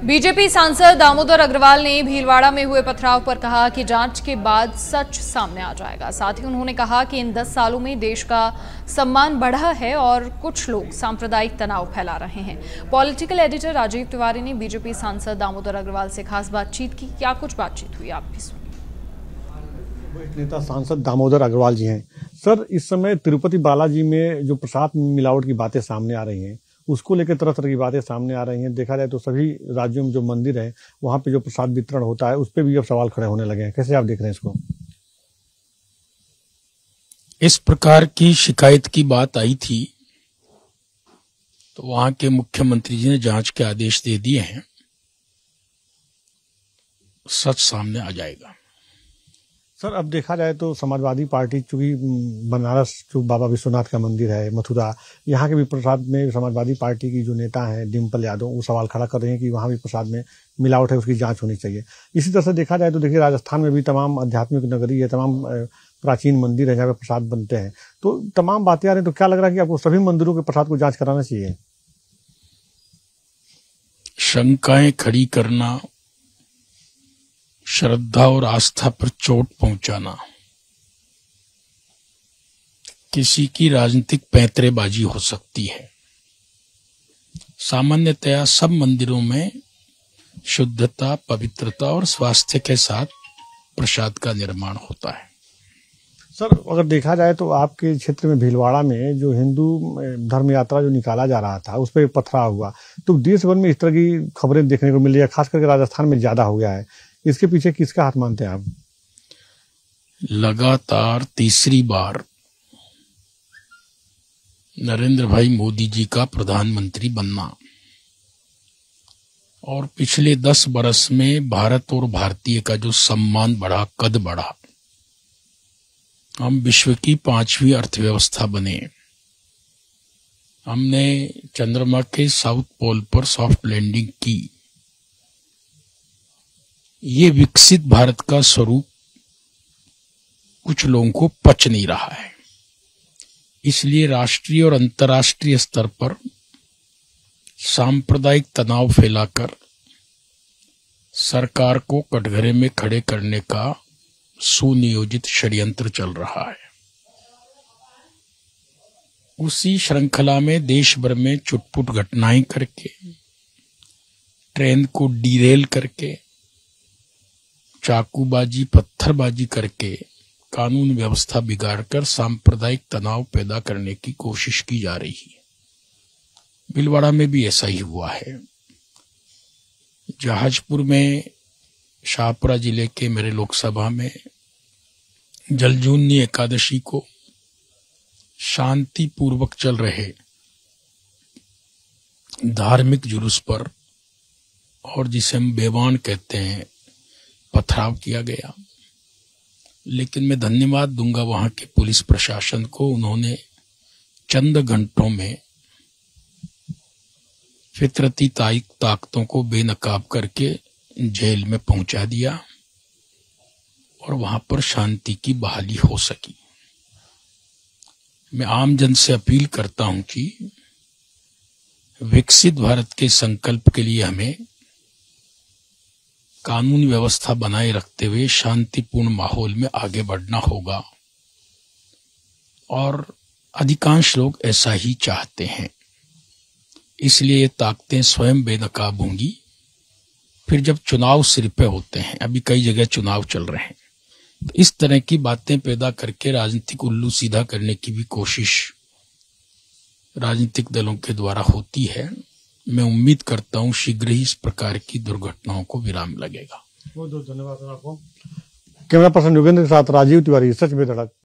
BJP सांसद दामोदर अग्रवाल ने भीलवाड़ा में हुए पथराव पर कहा कि जांच के बाद सच सामने आ जाएगा। साथ ही उन्होंने कहा कि इन 10 सालों में देश का सम्मान बढ़ा है और कुछ लोग सांप्रदायिक तनाव फैला रहे हैं। पॉलिटिकल एडिटर राजीव तिवारी ने बीजेपी सांसद दामोदर अग्रवाल से खास बातचीत की। क्या कुछ बातचीत हुई, आप भी सुनिए। एक नेता सांसद दामोदर अग्रवाल जी हैं। सर, इस समय तिरुपति बालाजी में जो प्रसाद मिलावट की बातें सामने आ रही हैं, उसको लेकर तरह तरह की बातें सामने आ रही हैं। देखा जाए तो सभी राज्यों में जो मंदिर है वहां पे जो प्रसाद वितरण होता है उस पे भी अब सवाल खड़े होने लगे हैं। कैसे आप देख रहे हैं इसको? इस प्रकार की शिकायत की बात आई थी तो वहां के मुख्यमंत्री जी ने जांच के आदेश दे दिए हैं। सच सामने आ जाएगा। सर, अब देखा जाए तो समाजवादी पार्टी, चूंकि बनारस जो बाबा विश्वनाथ का मंदिर है, मथुरा, यहाँ के भी प्रसाद में समाजवादी पार्टी की जो नेता हैं डिम्पल यादव, वो सवाल खड़ा कर रहे हैं कि वहाँ भी प्रसाद में मिलावट है, उसकी जांच होनी चाहिए। इसी तरह से देखा जाए तो देखिए, राजस्थान में भी तमाम आध्यात्मिक नगरी है, तमाम प्राचीन मंदिर है जहाँ पे प्रसाद बनते हैं। तो तमाम बातें आ रही हैं, तो क्या लग रहा है कि आपको सभी मंदिरों के प्रसाद को जाँच कराना चाहिए? शंकाएं खड़ी करना, श्रद्धा और आस्था पर चोट पहुंचाना किसी की राजनीतिक पैंतरेबाजी हो सकती है। सामान्यतया सब मंदिरों में शुद्धता, पवित्रता और स्वास्थ्य के साथ प्रसाद का निर्माण होता है। सर, अगर देखा जाए तो आपके क्षेत्र में भीलवाड़ा में जो हिंदू धर्म यात्रा जो निकाला जा रहा था उस पर पथराव हुआ, तो देश भर में इस तरह की खबरें देखने को मिल रही है, खास करके राजस्थान में ज्यादा हो गया है। इसके पीछे किसका हाथ मानते हैं आप? लगातार तीसरी बार नरेंद्र भाई मोदी जी का प्रधानमंत्री बनना और पिछले 10 बरस में भारत और भारतीय का जो सम्मान बढ़ा, कद बढ़ा, हम विश्व की 5वीं अर्थव्यवस्था बने। हमने चंद्रमा के साउथ पोल पर सॉफ्ट लैंडिंग की। ये विकसित भारत का स्वरूप कुछ लोगों को पच नहीं रहा है। इसलिए राष्ट्रीय और अंतर्राष्ट्रीय स्तर पर सांप्रदायिक तनाव फैलाकर सरकार को कटघरे में खड़े करने का सुनियोजित षड्यंत्र चल रहा है। उसी श्रृंखला में देश भर में चुटपुट घटनाएं करके, ट्रेन को डीरेल करके, चाकूबाजी, पत्थरबाजी करके कानून व्यवस्था बिगाड़कर सांप्रदायिक तनाव पैदा करने की कोशिश की जा रही है। भीलवाड़ा में भी ऐसा ही हुआ है। जहाजपुर में, शाहपुरा जिले के मेरे लोकसभा में जलजूनी एकादशी को शांतिपूर्वक चल रहे धार्मिक जुलूस पर, और जिसे हम बेवान कहते हैं, पथराव किया गया। लेकिन मैं धन्यवाद दूंगा वहां के पुलिस प्रशासन को। उन्होंने चंद घंटों में फितरती ताकतों को बेनकाब करके जेल में पहुंचा दिया और वहां पर शांति की बहाली हो सकी। मैं आम जन से अपील करता हूं कि विकसित भारत के संकल्प के लिए हमें कानून व्यवस्था बनाए रखते हुए शांतिपूर्ण माहौल में आगे बढ़ना होगा, और अधिकांश लोग ऐसा ही चाहते हैं। इसलिए ये ताकतें स्वयं बेनकाब होंगी। फिर जब चुनाव सिर पे होते हैं, अभी कई जगह चुनाव चल रहे हैं, तो इस तरह की बातें पैदा करके राजनीतिक उल्लू सीधा करने की भी कोशिश राजनीतिक दलों के द्वारा होती है। मैं उम्मीद करता हूं शीघ्र ही इस प्रकार की दुर्घटनाओं को विराम लगेगा। बहुत बहुत धन्यवाद आपको। कैमरा पर्सन योगेंद्र के साथ राजीव तिवारी, सच में धड़क।